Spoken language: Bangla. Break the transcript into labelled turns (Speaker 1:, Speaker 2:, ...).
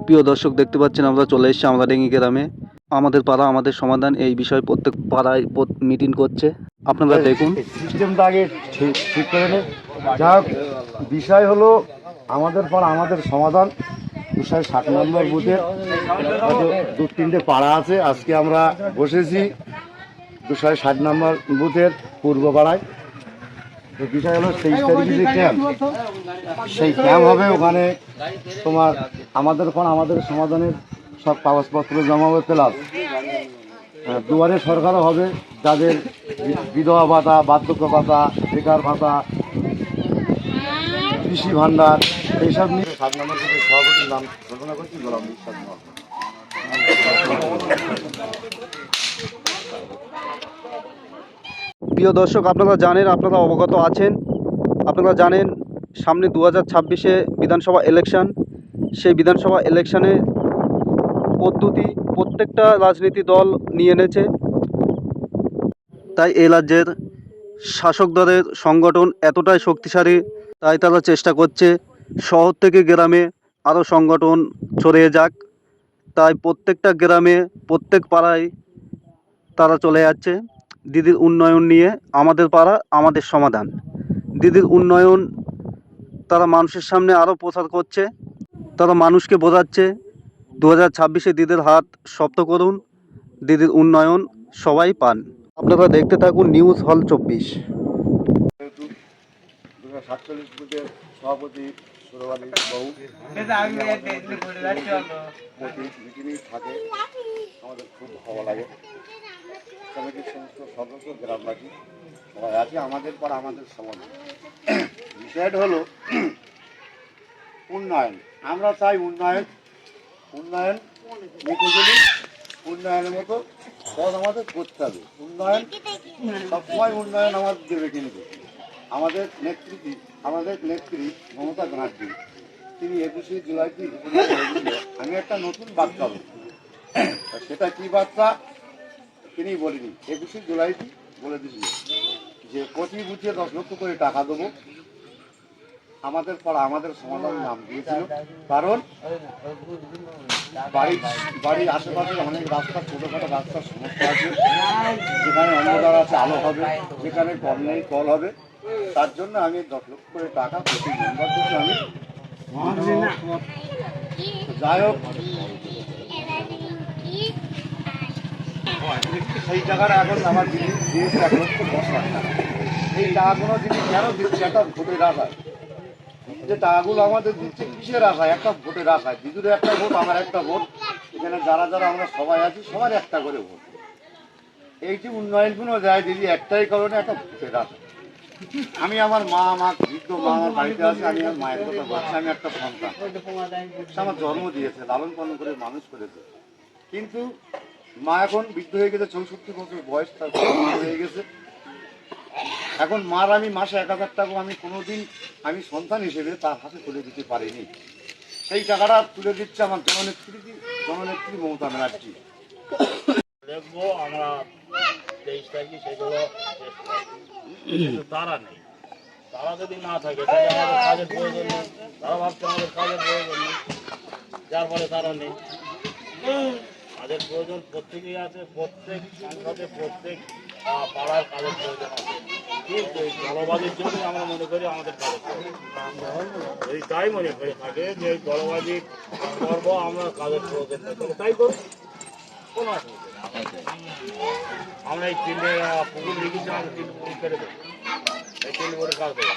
Speaker 1: প্রিয় দর্শক, দেখতে পাচ্ছেন আমরা চলে এসেছি আমলাডাঙ্গি গ্রামে। আমাদের পাড়া আমাদের সমাধান এই বিষয়ে প্রত্যেক পাড়ায় মিটিং করছে, আপনারা দেখুন।
Speaker 2: সিস্টেমটা আগে ঠিক করে নে। যা হোক, বিষয় হলো আমাদের পাড়া আমাদের সমাধান। 260 নম্বর বুথের হয়তো 2-3টে পাড়া আছে। আজকে আমরা বসেছি 260 নম্বর বুথের পূর্ব পাড়ায়। তো বিষয় হলো 23 তারিখে যে ক্যাম্প, সেই ক্যাম্প হবে। ওখানে তোমার আমাদের পাড়া আমাদের সমাধানের সব কাগজপত্র জমা হবে, প্লাস দুয়ারে সরকারও হবে। যাদের বিধবা ভাতা, বার্ধক্য ভাতা, বেকার ভাতা, কৃষি ভাণ্ডার, এইসব নিয়ে 7 নম্বর থেকে সভাপতির নাম ঘোষণা করছি, গোলাম বিশ্বাস মহল।
Speaker 1: প্রিয় দর্শক, আপনারা জানেন, আপনারা অবগত আছেন, আপনারা জানেন সামনে 2026-এ বিধানসভা ইলেকশন। সেই বিধানসভা ইলেকশনে পদ্ধতি প্রত্যেকটা রাজনীতি দল নিয়ে এনেছে। তাই এই রাজ্যের শাসক দলের সংগঠন এতটাই শক্তিশালী, তাই তারা চেষ্টা করছে শহর থেকে গ্রামে আরও সংগঠন ছড়িয়ে যাক। তাই প্রত্যেকটা গ্রামে প্রত্যেক পাড়ায় তারা চলে যাচ্ছে দিদির উন্নয়ন নিয়ে। আমাদের পাড়া আমাদের সমাধান, দিদির উন্নয়ন তারা মানুষের সামনে আরও প্রচার করছে। তারা মানুষকে বোঝাচ্ছে 2026-এ দিদির হাত শক্ত করুন, দিদির উন্নয়ন সবাই পান। আপনারা দেখতে থাকুন নিউজ হল 24।
Speaker 2: 247 বুথের সভাপতি সুরবালী বাবু মিটিংই থাকে, আমাদের খুব ভালো লাগে। কমিটির সমস্ত সদস্য, গ্রামবাসী সবাই আছে। আমাদের পর আমাদের সমাধান বিষয়টা হলো উন্নয়ন। আমরা চাই উন্নয়ন। উন্নয়ন উন্নয়নের মতো পথ আমাদের করতে হবে। উন্নয়ন সবসময় উন্নয়ন আমাদের দেবে, কিন্তু আমাদের নেত্রী মমতা ব্যানার্জি, তিনি 21শে জুলাইতে আমি একটা নতুন বার্তা বলি। সেটা কি বার্তা তিনি বলিনি, 21শে জুলাইতে বলে দিয়েছিল যে প্রতি বুথে 10 লক্ষ করে টাকা দেবো। আমাদের পাড়া আমাদের সমাধান নাম দিয়েছিল, কারণ বাড়ির আশেপাশে অনেক রাস্তা, ছোটোখাটো রাস্তার সমস্যা আছে। যেখানে অন্ধকার আছে আলো হবে, যেখানে কল নেই কল হবে। তার জন্য আমি 10 লক্ষ করে টাকা প্রতি মেম্বার দিচ্ছি আমি। যাই হোক, সেই টাকাটা এখন আমার দিয়েছে 1,10,00,000 টাকা। এই টাকাগুলো যিনি কেন দিচ্ছে? একটা ভোটের আশায়। যে টাকাগুলো আমাদের দিচ্ছে কিসের আশায়? একটা ভোটের আশায়। বিজুরে একটা ভোট, আমার একটা ভোট, এখানে যারা যারা আমরা সবাই আছি সবার একটা করে ভোট। এই যে উন্নয়নগুলো যায় দিদি একটাই কারণে, একটা ভোটের আশা। আমি আমার বৃদ্ধ মা আমার বাড়িতে আছে, আমি আমার মায়ের কথা বলছি। আমি একটা সন্তান, সে আমার জন্ম দিয়েছে, লালন পালন করে মানুষ করেছে। কিন্তু মা এখন বৃদ্ধ হয়ে গেছে, 64 বছর বয়স তার হয়ে গেছে। এখন মার আমি মাসে 1,000 টাকা আমি কোনোদিন আমি সন্তান হিসেবে তার হাতে তুলে দিতে পারিনি। সেই টাকাটা তুলে দিচ্ছে আমার জননেত্রী মমতা ব্যানার্জি।
Speaker 3: দেখবো আমরা 23 তারিখে সেগুলো কিন্তু তারা নেই। তারা যদি না থাকে তাহলে আমাদের কাজের প্রয়োজন নেই। তারা ভাবছে আমাদের কাজের প্রয়োজন নেই, যার ফলে তারা নেই। কাজের প্রয়োজন প্রত্যেকেই আছে, প্রত্যেক সংসদে প্রত্যেক পাড়ার কাজের প্রয়োজন আছে। কিন্তু এই দলবাজির জন্যই আমরা মনে করি আমাদের কাজের প্রয়োজন। যদি তাই মনে করে থাকে যে এই দলবাজি করবো, আমরা কাজের প্রয়োজন নেই, তাহলে তাই করি, কোনো অসুবিধা নেই। আমরা এই 3টে পুকুর লিখেছি, আমরা 3 পুকুর কেটে দেবো, এই 3 করে কাজ দেবো।